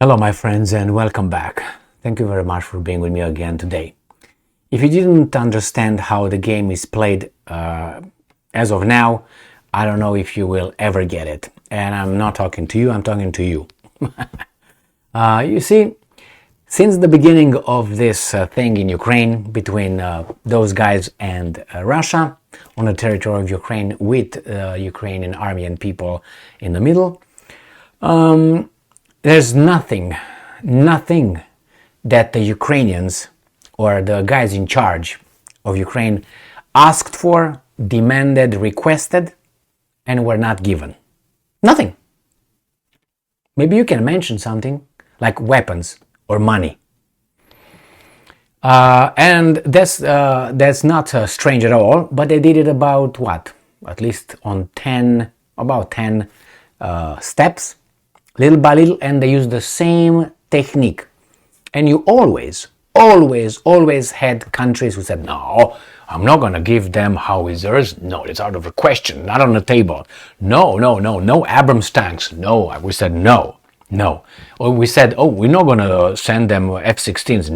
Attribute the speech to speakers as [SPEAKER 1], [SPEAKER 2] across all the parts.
[SPEAKER 1] Hello, my friends, and welcome back. Thank you very much for being with me again today. If you didn't understand how the game is played as of now, I don't know if you will ever get it. And I'm not talking to you, I'm talking to you. You see, since the beginning of this thing in Ukraine between those guys and Russia on the territory of Ukraine with Ukrainian army and people in the middle, there's nothing that the Ukrainians or the guys in charge of Ukraine asked for, demanded, requested, and were not given. Nothing. Maybe you can mention something like weapons or money. And that's not strange at all, but they did it about what? At least on 10 steps. Little by little, and they use the same technique. And you always had countries who said, no, I'm not going to give them howitzers. No, it's out of the question, not on the table. No Abrams tanks. No, we said no. Or we said, oh, we're not going to send them F-16s.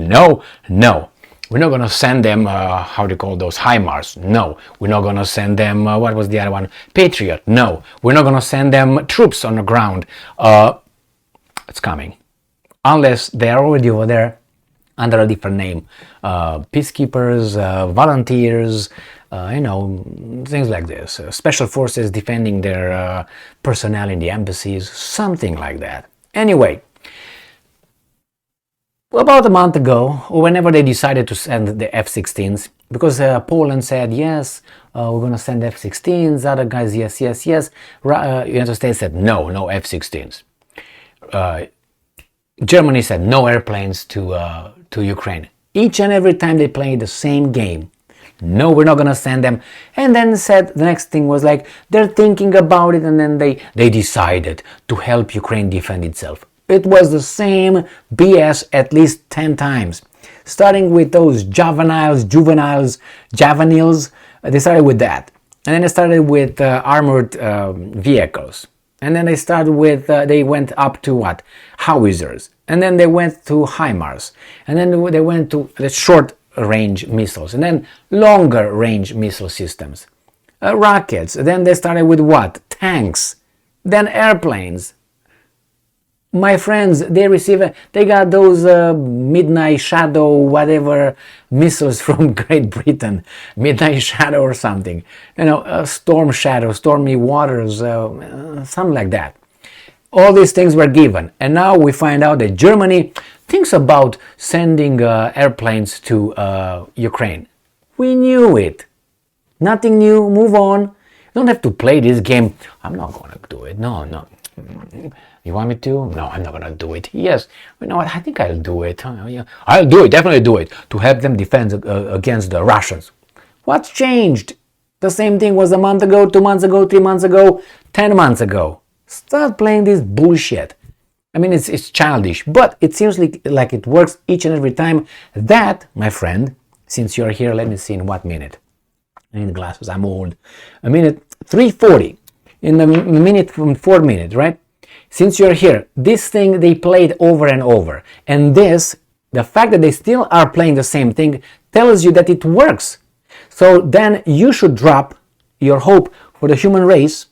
[SPEAKER 1] No. We're not going to send them, how do you call those, HIMARS? No. We're not going to send them, what was the other one? Patriot? No. We're not going to send them troops on the ground. It's coming. Unless they are already over there under a different name. Peacekeepers, volunteers, things like this. Special forces defending their personnel in the embassies, something like that. Anyway, about a month ago, or whenever they decided to send the F-16s, because Poland said, yes, we're going to send F-16s, other guys, yes. United States said, no F-16s. Germany said, no airplanes to Ukraine. Each and every time they played the same game. No, we're not going to send them. And then said, the next thing was like, they're thinking about it, and then they decided to help Ukraine defend itself. It was the same BS at least 10 times. Starting with those juveniles, they started with that. And then they started with armored vehicles. And then they went up to what? Howitzers. And then they went to HIMARS. And then they went to the short-range missiles. And then longer-range missile systems. Rockets. Then they started with what? Tanks. Then airplanes. My friends, they got those Midnight Shadow, whatever missiles from Great Britain, Midnight Shadow or something, Storm Shadow, Stormy Waters, something like that. All these things were given, and now we find out that Germany thinks about sending airplanes to Ukraine. We knew it. Nothing new. Move on. You don't have to play this game. I'm not going to do it. No. You want me to? No, I'm not going to do it. Yes. You know what? I think I'll do it. I'll do it. Definitely do it. To help them defend against the Russians. What's changed? The same thing was a month ago, 2 months ago, 3 months ago, 10 months ago. Start playing this bullshit. I mean, it's childish, but it seems like it works each and every time. That, my friend, since you're here, let me see in what minute. I need glasses. I'm old. A minute 3:40. In the minute from 4 minutes, right? Since you're here, this thing they played over and over. And the fact that they still are playing the same thing tells you that it works. So then you should drop your hope for the human race.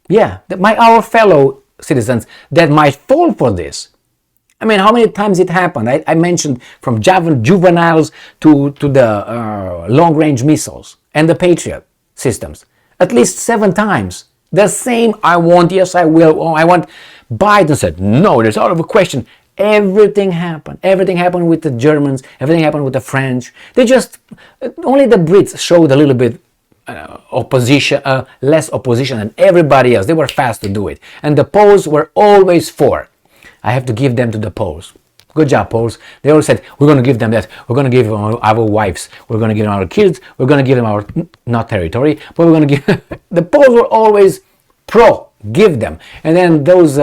[SPEAKER 1] Yeah, our fellow citizens that might fall for this. I mean, how many times it happened? I mentioned from juveniles to the long-range missiles and the Patriot systems. At least 7 times. The same, I want, yes I will, oh I want. Biden said, no, it's out of a question. Everything happened. Everything happened with the Germans, everything happened with the French. Only the Brits showed a little bit less opposition than everybody else. They were fast to do it. And the Poles were always for. I have to give them to the Poles. Good job, Poles. They all said, we're going to give them that. We're going to give them our wives. We're going to give them our kids. We're going to give them our, not territory, but we're going to give... The Poles were always pro. Give them. And then those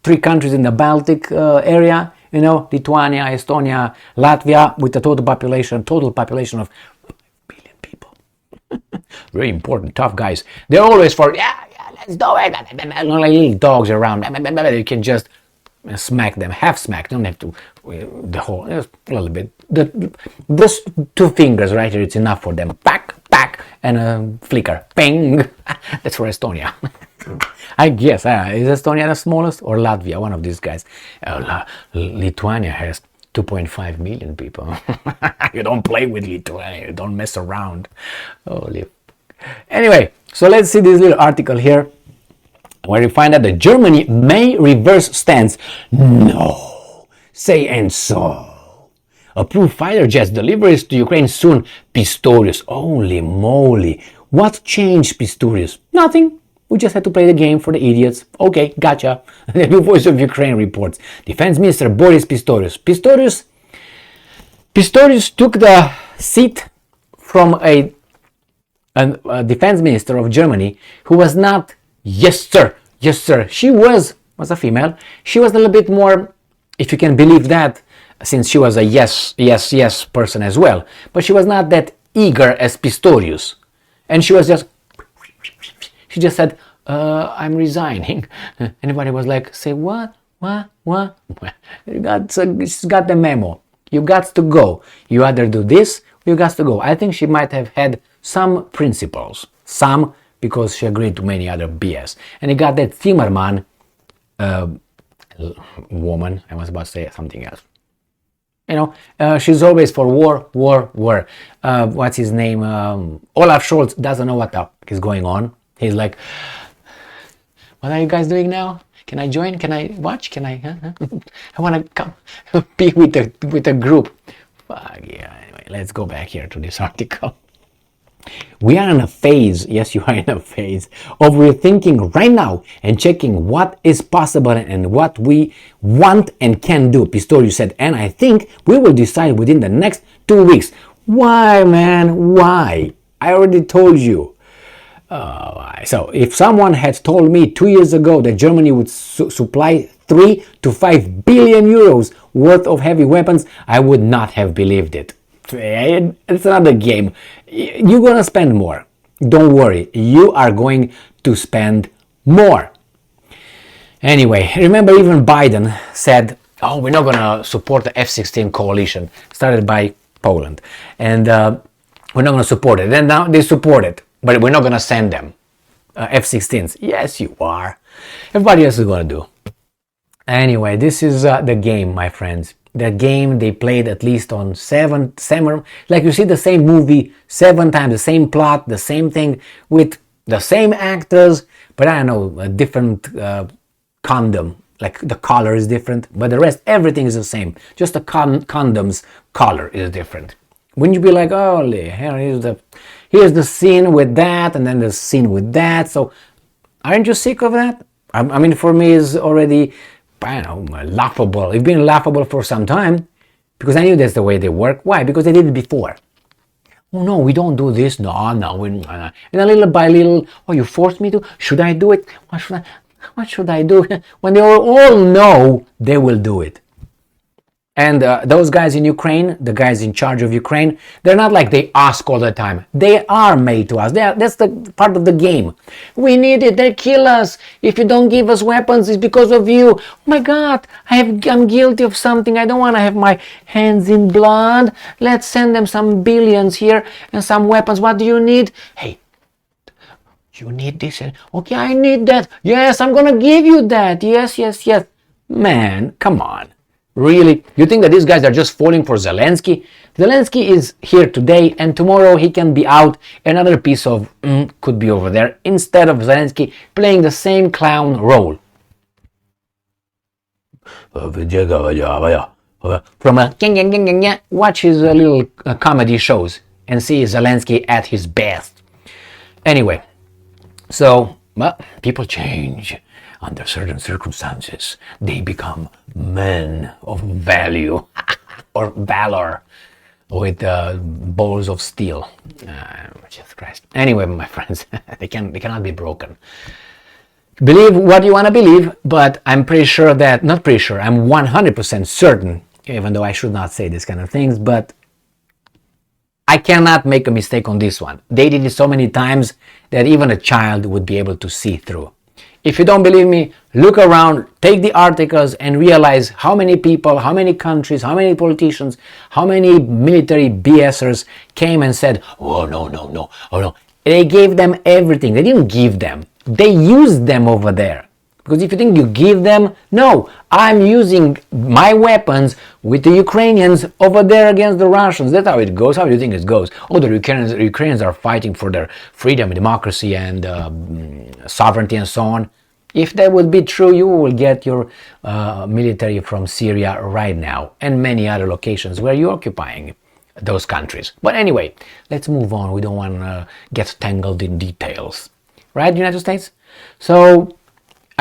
[SPEAKER 1] 3 countries in the Baltic area, Lithuania, Estonia, Latvia, with a total population of 5 billion people. Very important, tough guys. They're always for, yeah, let's do it. Like little dogs around. You can just smack them, half smack, don't have to the whole, just a little bit. Those 2 fingers right here, it's enough for them. Pack, and a flicker, ping. That's for Estonia. I guess, is Estonia the smallest, or Latvia, one of these guys? Lithuania has 2.5 million people. You don't play with Lithuania, you don't mess around. Holy. Anyway, so let's see this little article here, where you find out that Germany may reverse stance. No, say and so. Approve fighter jets deliveries to Ukraine soon. Pistorius, holy moly. What changed, Pistorius? Nothing. We just had to play the game for the idiots. Okay, gotcha. The new Voice of Ukraine reports. Defense Minister Boris Pistorius. Pistorius took the seat from a defense minister of Germany who was not, yes sir. She was a female. She was a little bit more, if you can believe that, since she was a yes person as well. But she was not that eager as Pistorius. And she just said, I'm resigning. Anybody was like, say what? She's got the memo. You got to go. You either do this, or you got to go. I think she might have had some principles. Some, because she agreed to many other BS. And you got that Zimmerman woman. I was about to say something else. She's always for war. What's his name? Olaf Scholz doesn't know what the fuck is going on. He's like, what are you guys doing now? Can I join? Can I watch? Can I? I want to come be with a group. Fuck yeah. Anyway, let's go back here to this article. We are in a phase, yes, you are in a phase of rethinking right now and checking what is possible and what we want and can do, Pistorius said, and I think we will decide within the next 2 weeks. Why, man? Why? I already told you. So if someone had told me 2 years ago that Germany would supply 3 to 5 billion euros worth of heavy weapons, I would not have believed it. It's another game. You're gonna spend more. Don't worry, you are going to spend more. Anyway, remember even Biden said, oh, we're not gonna support the F-16 coalition started by Poland, and we're not gonna support it. Then now they support it, but we're not gonna send them F-16s. Yes, you are. Everybody else is gonna do. Anyway, this is the game, my friends. That game they played at least on seven, like you see the same movie 7 times, the same plot, the same thing with the same actors, but I don't know, a different condom, like the color is different, but the rest, everything is the same. Just the condom's color is different. Wouldn't you be like, oh, here's the scene with that, and then the scene with that? So, aren't you sick of that? I mean, for me, it's already, I don't know, laughable. It's been laughable for some time because I knew that's the way they work. Why? Because they did it before. Oh no, we don't do this. No. And a little by little, oh, you forced me to. Should I do it? What should I do? When they all know they will do it. And those guys in Ukraine, the guys in charge of Ukraine, they're not like they ask all the time. They are made to ask. That's the part of the game. We need it. They kill us. If you don't give us weapons, it's because of you. Oh my God, I'm guilty of something. I don't want to have my hands in blood. Let's send them some billions here and some weapons. What do you need? Hey, you need this. Okay, I need that. Yes, I'm going to give you that. Yes. Man, come on. Really? You think that these guys are just falling for Zelensky? Zelensky is here today and tomorrow he can be out. Another piece of could be over there instead of Zelensky playing the same clown role. From watch his little comedy shows and see Zelensky at his best. Anyway, so people change. Under certain circumstances, they become men of value or valor with balls of steel. Jesus Christ. Anyway, my friends, they cannot be broken. Believe what you want to believe, but I'm pretty sure that, not pretty sure, I'm 100% certain, even though I should not say this kind of things, but I cannot make a mistake on this one. They did it so many times that even a child would be able to see through. If you don't believe me, look around, take the articles and realize how many people, how many countries, how many politicians, how many military BSers came and said, oh no, oh no. They gave them everything. They didn't give them. They used them over there. Because if you think you give them, no, I'm using my weapons with the Ukrainians over there against the Russians. That's how it goes. How do you think it goes? Oh, the Ukrainians are fighting for their freedom, democracy, and sovereignty, and so on. If that would be true, you will get your military from Syria right now, and many other locations where you're occupying those countries. But anyway, let's move on. We don't want to get tangled in details. Right, United States? So,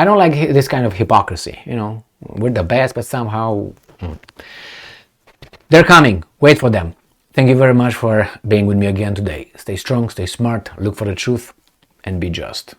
[SPEAKER 1] I don't like this kind of hypocrisy, we're the best, but somehow they're coming. Wait for them. Thank you very much for being with me again today. Stay strong, stay smart, look for the truth, and be just.